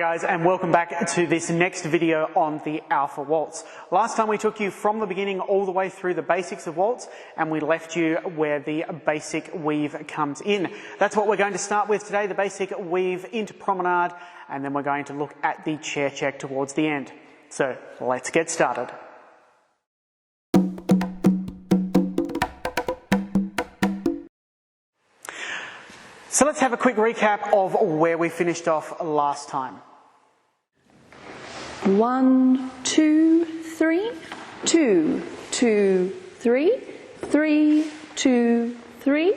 guys, and welcome back to this next video on the Alpha Waltz. Last time we took you from the beginning all the way through the basics of waltz, and we left you where the basic weave comes in. That's what we're going to start with today, the basic weave into promenade, and then we're going to look at the chair check towards the end. So let's get started. So let's have a quick recap of where we finished off last time. 1, 2, 3, 2, 2, 3, 3, 2, 3,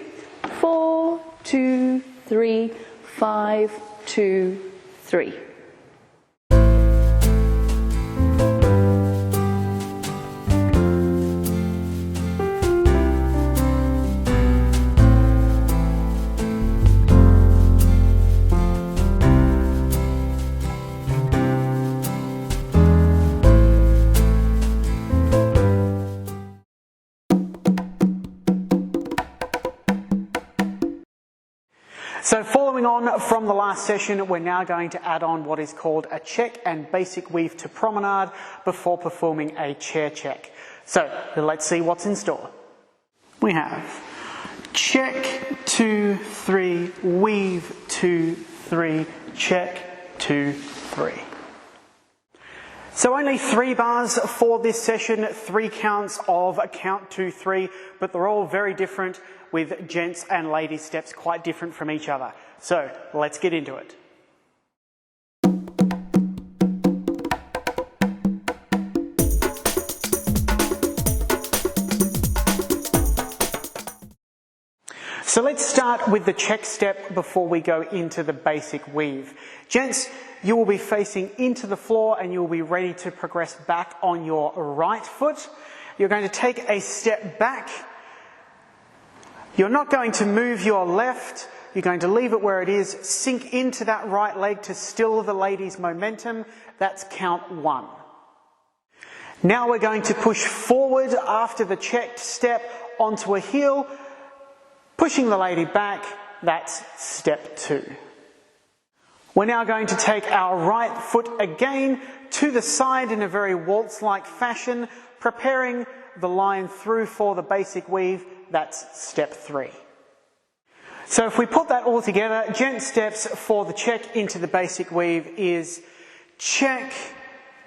4, 2, 3, 5, 2, 3. So following on from the last session, we're now going to add on what is called a check and basic weave to promenade before performing a chair check. So let's see what's in store. We have check, 2, 3, weave, 2, 3, check, 2, 3. So only 3 bars for this session, 3 counts of count 2, 3, but they're all very different, with gents and ladies steps quite different from each other. So let's get into it. So let's start with the check step before we go into the basic weave. Gents, you will be facing into the floor and you will be ready to progress back on your right foot. You're going to take a step back. You're not going to move your left, you're going to leave it where it is, sink into that right leg to still the lady's momentum. That's count 1. Now we're going to push forward after the checked step onto a heel, pushing the lady back. That's step 2. We're now going to take our right foot again to the side in a very waltz-like fashion, preparing the line through for the basic weave. That's step 3. So if we put that all together, gent steps for the check into the basic weave is check,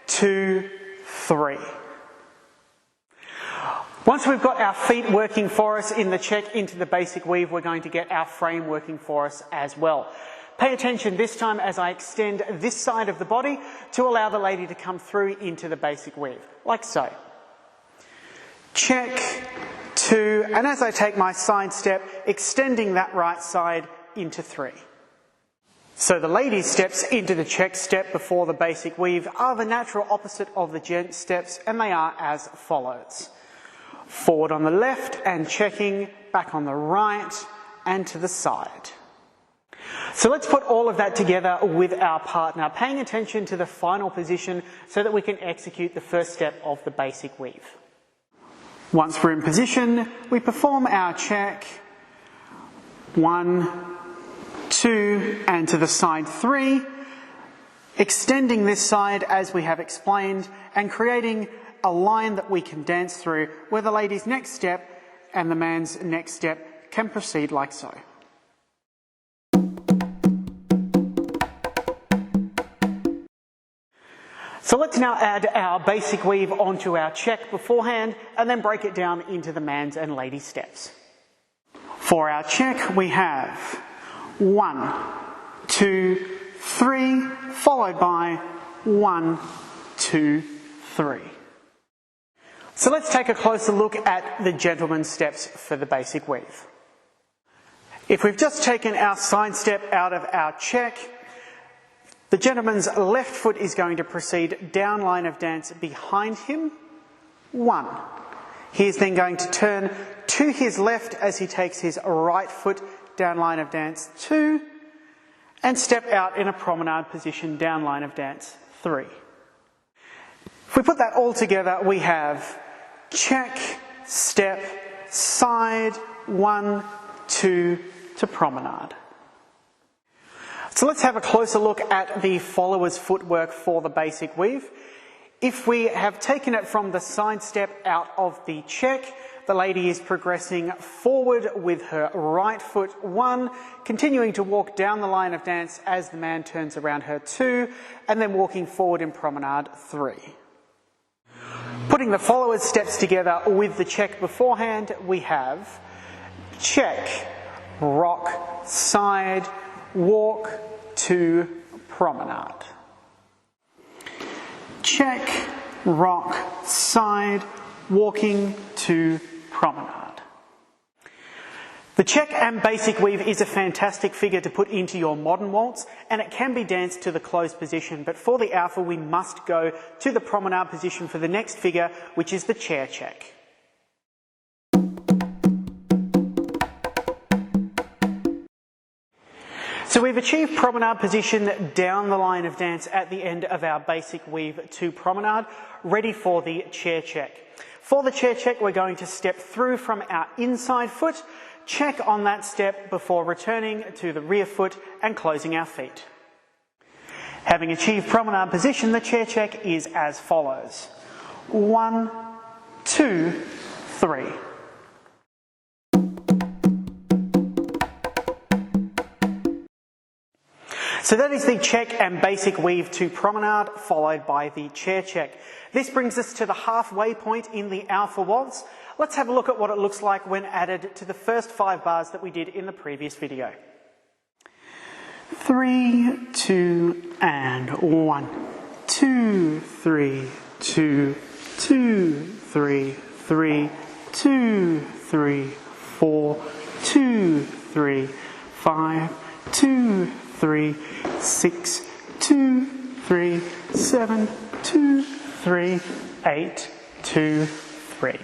2, 3. Once we've got our feet working for us in the check into the basic weave, we're going to get our frame working for us as well. Pay attention this time as I extend this side of the body to allow the lady to come through into the basic weave, like so. Check, 2, and as I take my side step, extending that right side into 3. So the lady steps into the check step before the basic weave are the natural opposite of the gent steps, and they are as follows. Forward on the left and checking, back on the right and to the side. So let's put all of that together with our partner, paying attention to the final position so that we can execute the first step of the basic weave. Once we're in position, we perform our check, 1, 2, and to the side 3, extending this side as we have explained, and creating a line that we can dance through where the lady's next step and the man's next step can proceed like so. So let's now add our basic weave onto our check beforehand and then break it down into the man's and lady's steps. For our check we have 1, 2, 3, followed by 1, 2, 3. So let's take a closer look at the gentleman's steps for the basic weave. If we've just taken our side step out of our check, the gentleman's left foot is going to proceed down line of dance behind him, 1. He is then going to turn to his left as he takes his right foot down line of dance, 2, and step out in a promenade position down line of dance, 3. If we put that all together, we have check, step, side, 1, 2 to promenade. So let's have a closer look at the follower's footwork for the basic weave. If we have taken it from the side step out of the check, the lady is progressing forward with her right foot 1, continuing to walk down the line of dance as the man turns around her 2, and then walking forward in promenade 3. Putting the follower's steps together with the check beforehand, we have check, rock, side, walk, 2, promenade. Check, rock, side, walking, 2, promenade. The check and basic weave is a fantastic figure to put into your modern waltz, and it can be danced to the closed position, but for the alpha we must go to the promenade position for the next figure, which is the chair check. So we've achieved promenade position down the line of dance at the end of our basic weave to promenade, ready for the chair check. For the chair check, we're going to step through from our inside foot, check on that step before returning to the rear foot and closing our feet. Having achieved promenade position, the chair check is as follows. 1, 2, 3. So that is the check and basic weave to promenade, followed by the chair check. This brings us to the halfway point in the Alpha Waltz. Let's have a look at what it looks like when added to the first 5 bars that we did in the previous video. 3, 2, and 1. 2, 3, 2, 2, 3, 3, 2, 3, 4, 2, 3, 5, 2, 3, 6, 2, 3, 7, 2, 3, 8, 2, 3.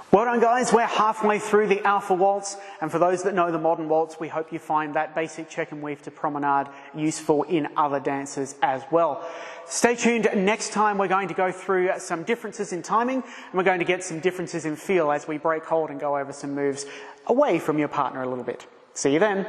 Well done guys, we're halfway through the Alpha Waltz, and for those that know the Modern Waltz, we hope you find that basic check and weave to promenade useful in other dances as well. Stay tuned, next time we're going to go through some differences in timing, and we're going to get some differences in feel as we break hold and go over some moves away from your partner a little bit. See you then.